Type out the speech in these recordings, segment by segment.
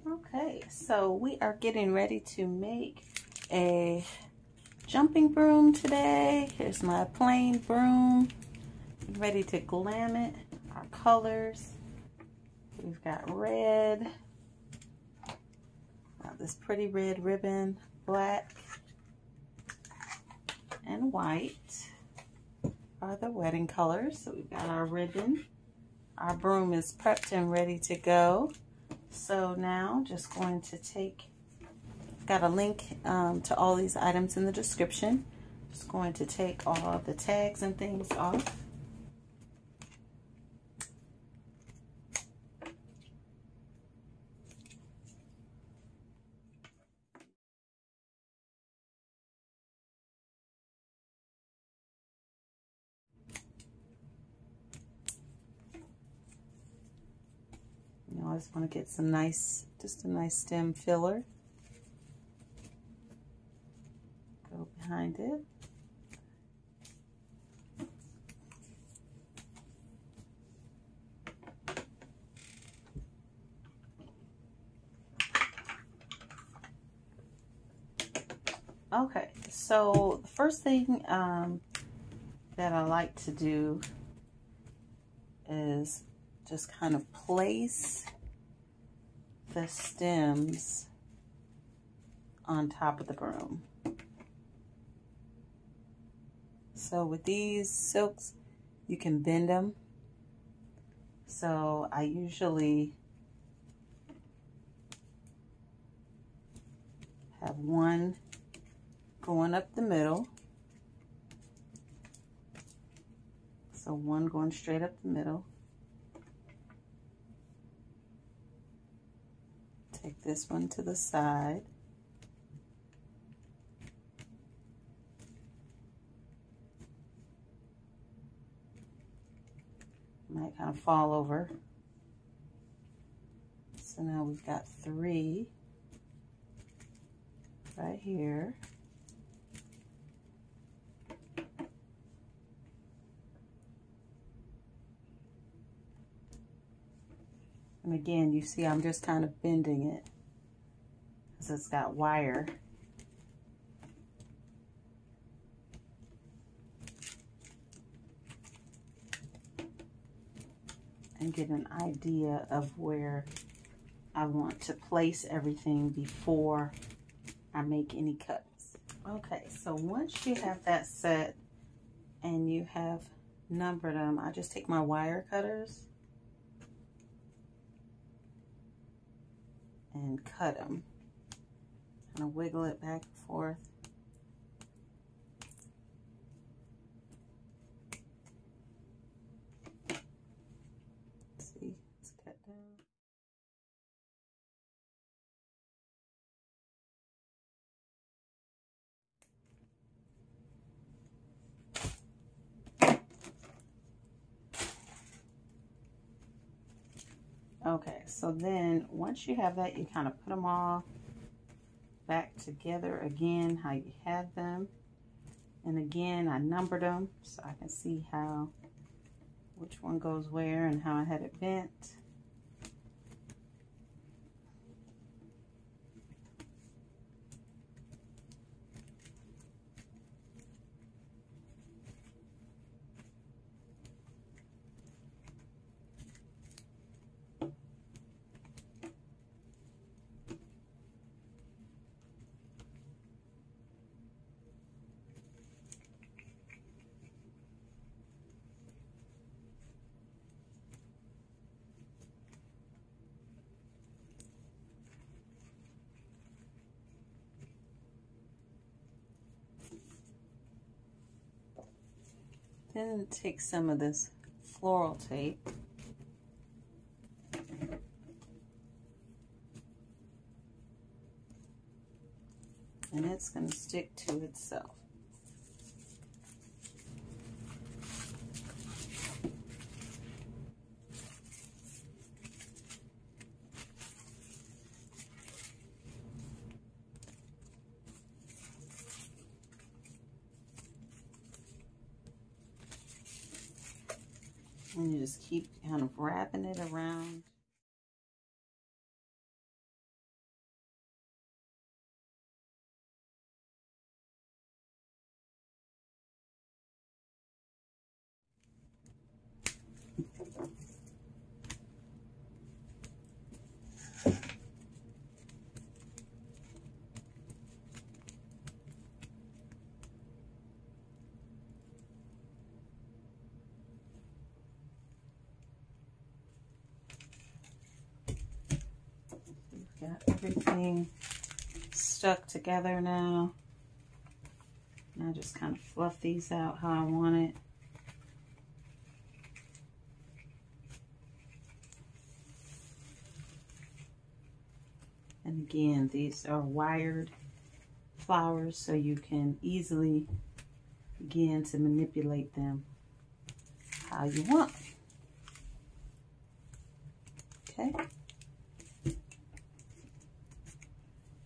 Okay, so we are getting ready to make a jumping broom today. Here's my plain broom. Ready to glam it. Our colors. We've got red. Got this pretty red ribbon, black and white are the wedding colors. So we've got our ribbon. Our broom is prepped and ready to go. So now just going to take, got a link to all these items in the description. Just going to take all of the tags and things off. I just want to get some nice, just a nice stem filler. Go behind it. Okay, so the first thing that I like to do is just kind of place the stems on top of the broom. So with these silks, you can bend them. So I usually have one going up the middle. So one going straight up the middle. Take this one to the side. Might kind of fall over. So now we've got 3 right here. And again, you see I'm just kind of bending it because it's got wire. And get an idea of where I want to place everything before I make any cuts. Okay, so once you have that set and you have numbered them, I just take my wire cutters and cut them. Kind of wiggle it back and forth. See, it's cut down. Okay, so then once you have that, you kind of put them all back together again, how you had them. And again, I numbered them so I can see how, which one goes where and how I had it bent. Then take some of this floral tape and it's going to stick to itself. And you just keep kind of wrapping it around. got everything stuck together now. And I just kind of fluff these out how I want it. And again, these are wired flowers, so you can easily begin to manipulate them how you want. Okay.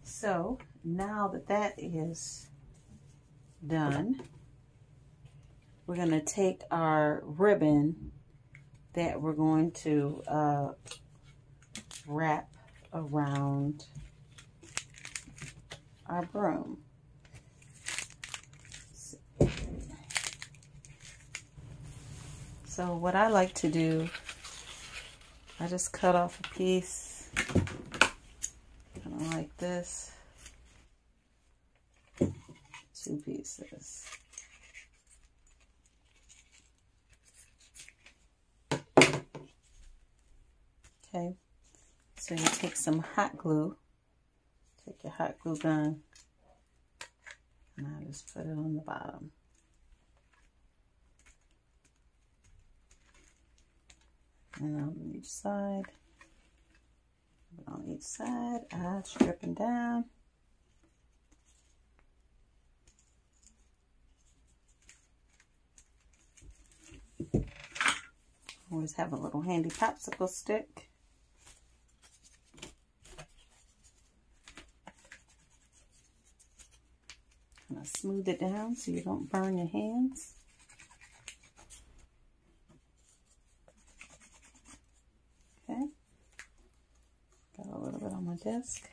So now that that is done, we're going to take our ribbon that we're going to wrap around our broom. So what I like to do, I just cut off a piece, kind of like this, 2 pieces. Okay, so you take some hot glue, take your hot glue gun, and I just put it on the bottom. And on each side, I strip them down. Always have a little handy popsicle stick. And I smooth it down so you don't burn your hands. Okay. Got a little bit on my desk.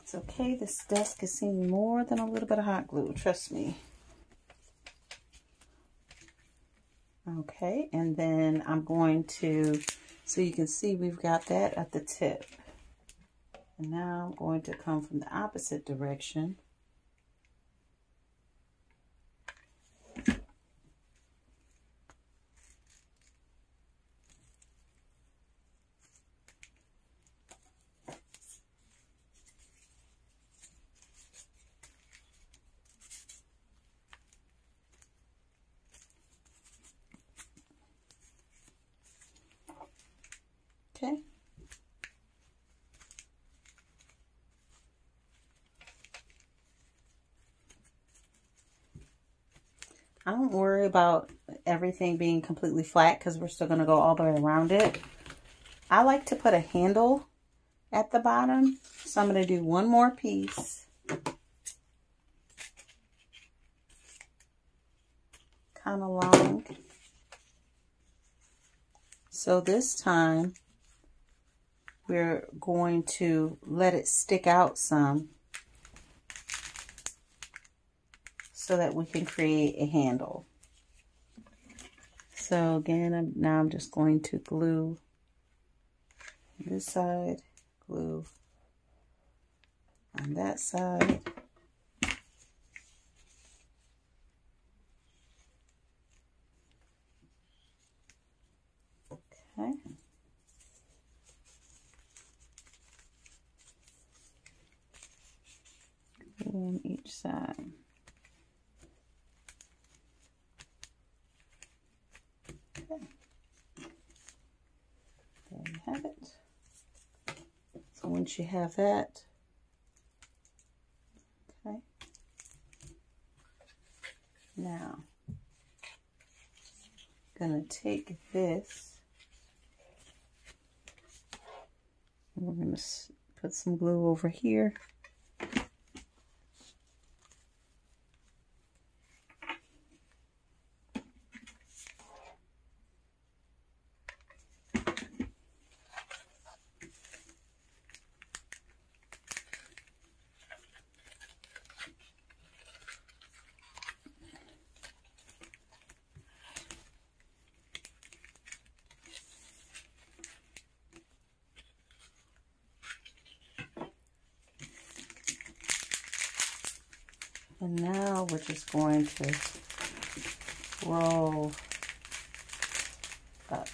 It's okay, this desk is seeing more than a little bit of hot glue, trust me. Okay, and then I'm going to, so you can see we've got that at the tip. And now I'm going to come from the opposite direction. Okay. I don't worry about everything being completely flat because we're still going to go all the way around it. I like to put a handle at the bottom. So I'm going to do one more piece. Kind of long. So this time we're going to let it stick out some so that we can create a handle. So again, now I'm just going to glue this side, glue on that side. Okay. On each side. Okay. There you have it. So once you have that, okay. Now, I'm going to take this, and we're going to put some glue over here. And now we're just going to roll up.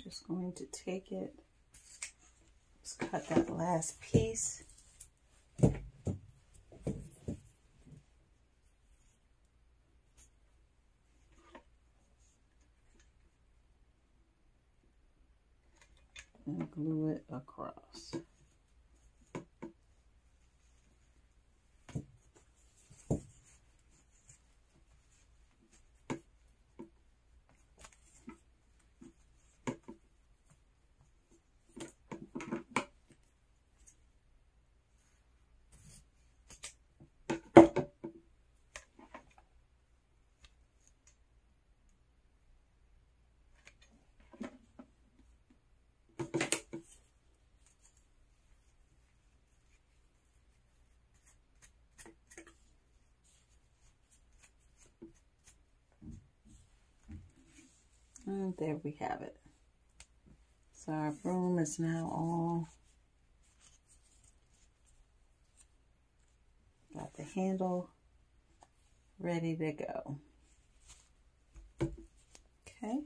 just going to take it, just cut that last piece. And glue it across. And there we have it. So our broom is now all got the handle ready to go. Okay,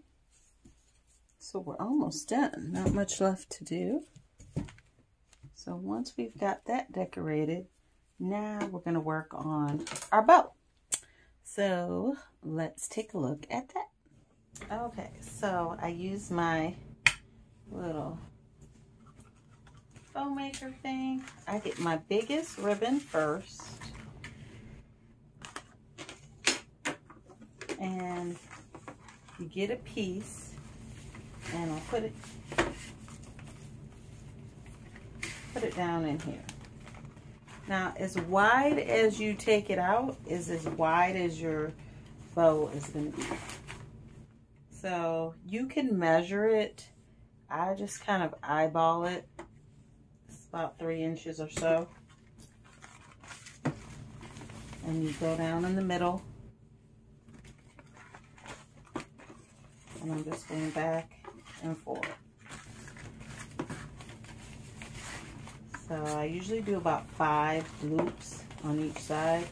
so we're almost done. Not much left to do. So once we've got that decorated, now we're going to work on our bow. So let's take a look at that. Okay, so I use my little bow maker thing. I get my biggest ribbon first. And you get a piece, and I'll put it down in here. Now, as wide as you take it out is as wide as your bow is going to be. So you can measure it. I just kind of eyeball it. It's about 3 inches or so. And you go down in the middle. And I'm just going back and forth. So I usually do about 5 loops on each side.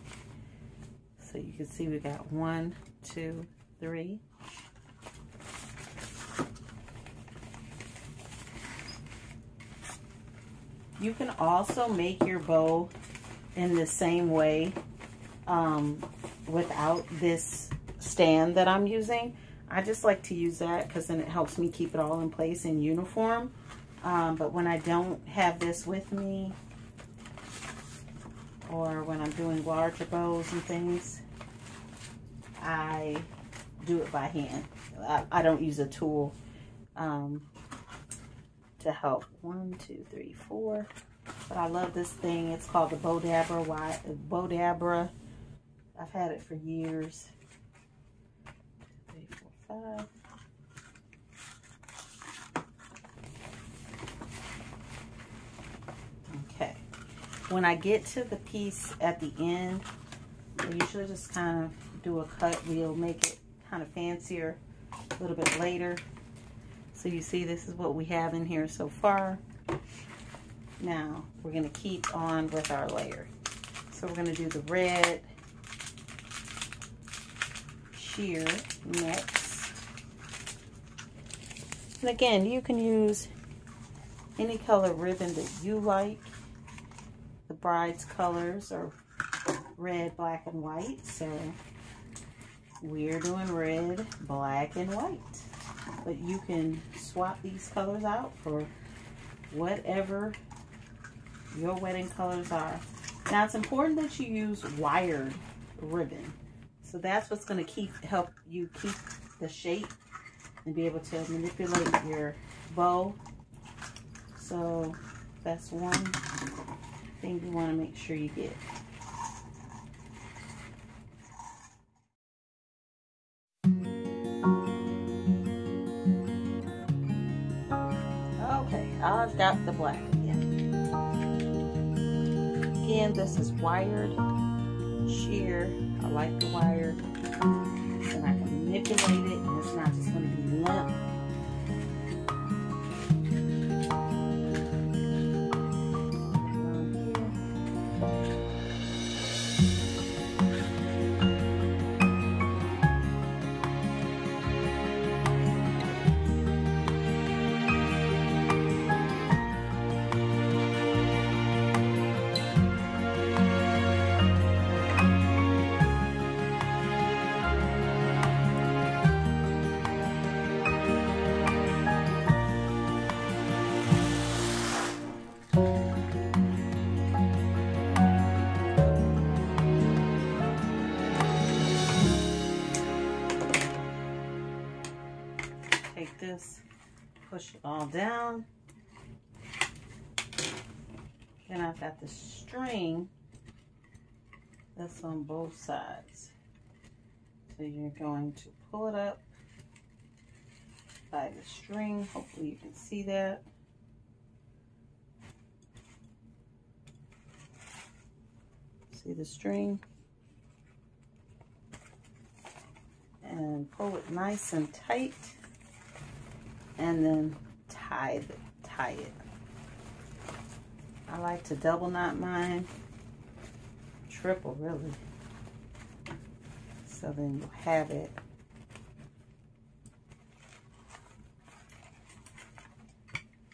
So you can see we got 1, 2, 3. You can also make your bow in the same way without this stand that I'm using. I just like to use that because then it helps me keep it all in place in uniform. But when I don't have this with me, or when I'm doing larger bows and things, I do it by hand. I don't use a tool to help. 1, 2, 3, 4. But I love this thing. It's called the Bow Dabra. I've had it for years. 2, 3, 4, 5. Okay. When I get to the piece at the end, I usually just kind of do a cut. We'll make it kind of fancier a little bit later. So you see, this is what we have in here so far. Now, we're going to keep on with our layer. So we're going to do the red sheer next. And again, you can use any color ribbon that you like. The bride's colors are red, black, and white. So we're doing red, black, and white. But you can swap these colors out for whatever your wedding colors are. Now, it's important that you use wired ribbon. So that's what's going to help you keep the shape and be able to manipulate your bow. So that's one thing you want to make sure you get. Okay, I've got the black again. Again, this is wired sheer. I like the wired. And I can manipulate it, and it's not just going to be limp. just push it all down. Then I've got the string that's on both sides. So you're going to pull it up by the string. Hopefully you can see that. See the string? And pull it nice and tight. And then tie it. I like to double knot mine. Triple, really. So then you have it.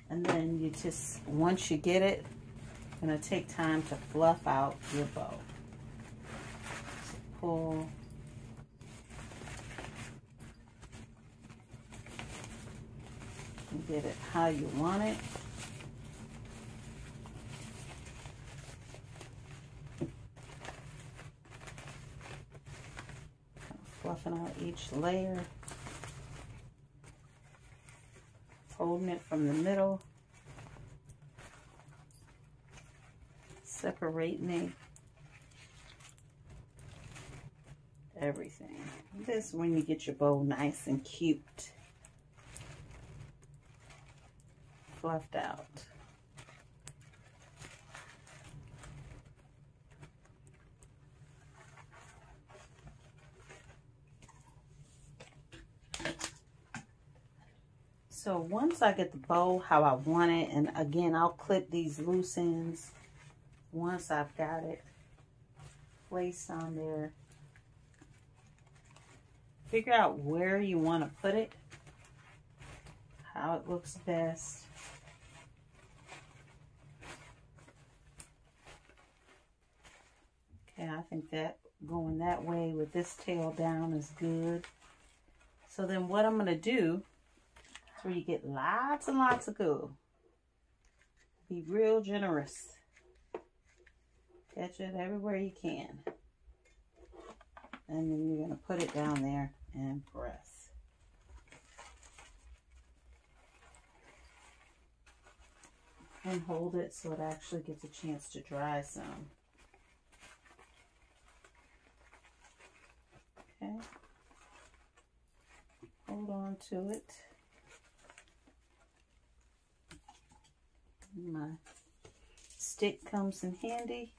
And then you just, once you get it, you're going to take time to fluff out your bow. So pull. And get it how you want it. Fluffing out each layer. Holding it from the middle. Separating everything. This is when you get your bow nice and cute. Fluffed out. So once I get the bow how I want it, and again, I'll clip these loose ends once I've got it placed on there. Figure out where you want to put it, how it looks best. Okay, I think that going that way with this tail down is good. So then what I'm going to do, where you get lots and lots of glue. Be real generous. Catch it everywhere you can. And then you're going to put it down there and press. And hold it so it actually gets a chance to dry some. Okay. Hold on to it. My stick comes in handy.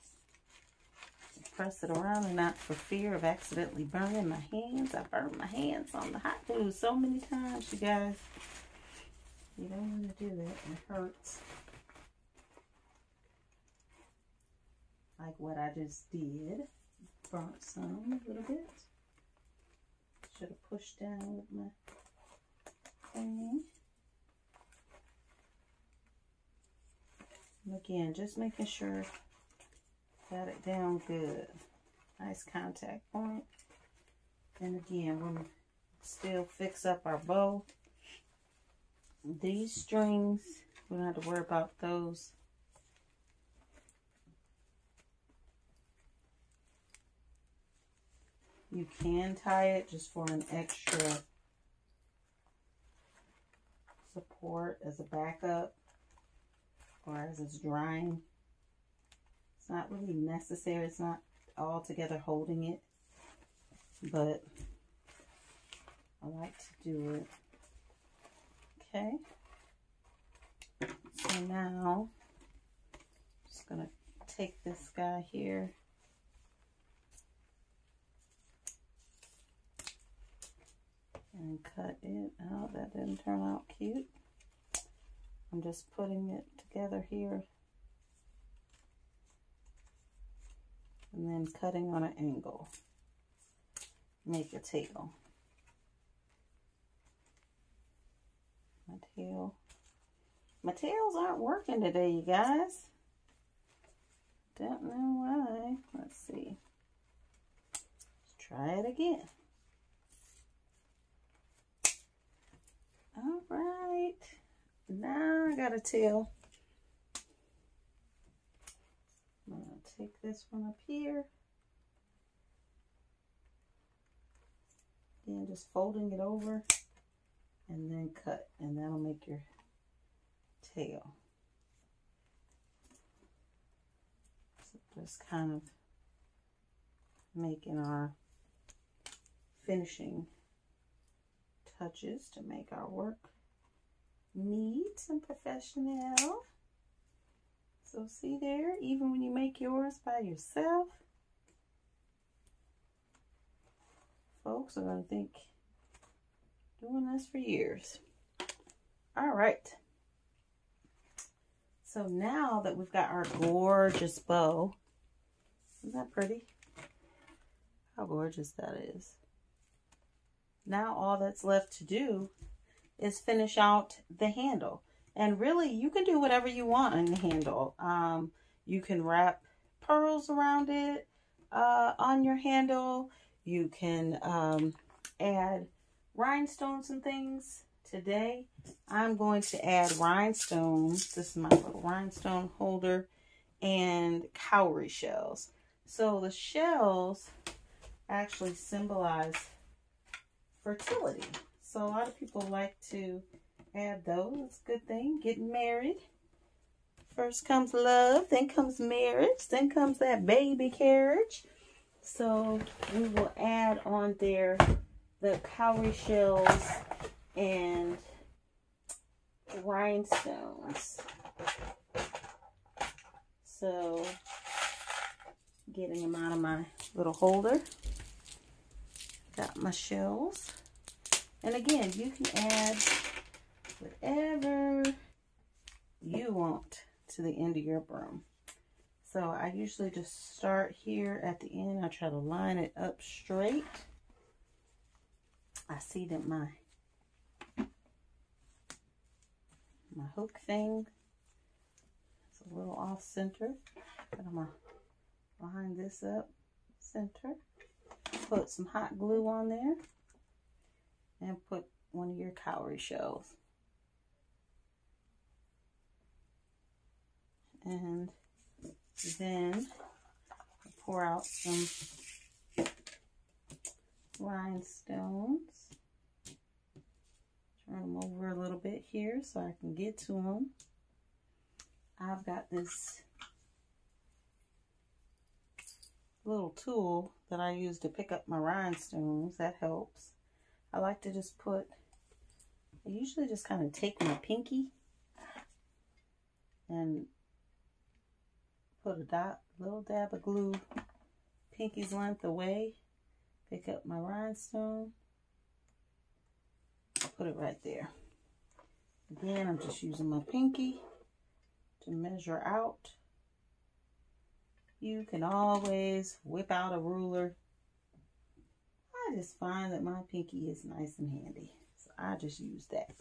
Press it around, and not for fear of accidentally burning my hands. I burned my hands on the hot glue so many times, you guys. You don't want to do that. It hurts. Like what I just did. Burnt some a little bit. Should have pushed down with my thing. Again, just making sure got it down good. Nice contact point. And again, we'll still fix up our bow. These strings, we don't have to worry about those. You can tie it just for an extra support as a backup. Or as it's drying. It's not really necessary. It's not all together holding it. But I like to do it. Okay. So now, I'm just going to take this guy here. And cut it out. That didn't turn out cute. I'm just putting it together here and then cutting on an angle. Make a tail. My tails aren't working today, you guys. Don't know why. Let's see. Let's try it again. All right. Now I got a tail. I'm going to take this one up here. Again, just folding it over. and then cut, and that'll make your tail. So just kind of making our finishing touches to make our work neat and professional. So see there, even when you make yours by yourself, folks are going to think doing this for years. All right. So now that we've got our gorgeous bow, isn't that pretty? How gorgeous that is. Now all that's left to do is finish out the handle. And really, you can do whatever you want on the handle. You can wrap pearls around it on your handle. You can add rhinestones and things. Today, I'm going to add rhinestones. This is my little rhinestone holder and cowrie shells. So the shells actually symbolize fertility. So a lot of people like to add those. It's a good thing. Getting married. First comes love, then comes marriage, then comes that baby carriage. So we will add on there the cowrie shells and rhinestones. So getting them out of my little holder. Got my shells. And again, you can add whatever you want to the end of your broom. So I usually just start here at the end. I try to line it up straight. I see that my hook thing is a little off center, but I'm gonna line this up center. Put some hot glue on there and put one of your cowrie shells. And then pour out some rhinestones. Turn them over a little bit here so I can get to them. I've got this little tool that I use to pick up my rhinestones. That helps. I like to just I usually just kind of take my pinky and put a little dab of glue, pinky's length away, pick up my rhinestone, put it right there. Again, I'm just using my pinky to measure out. You can always whip out a ruler. I just find that my pinky is nice and handy, so I just use that.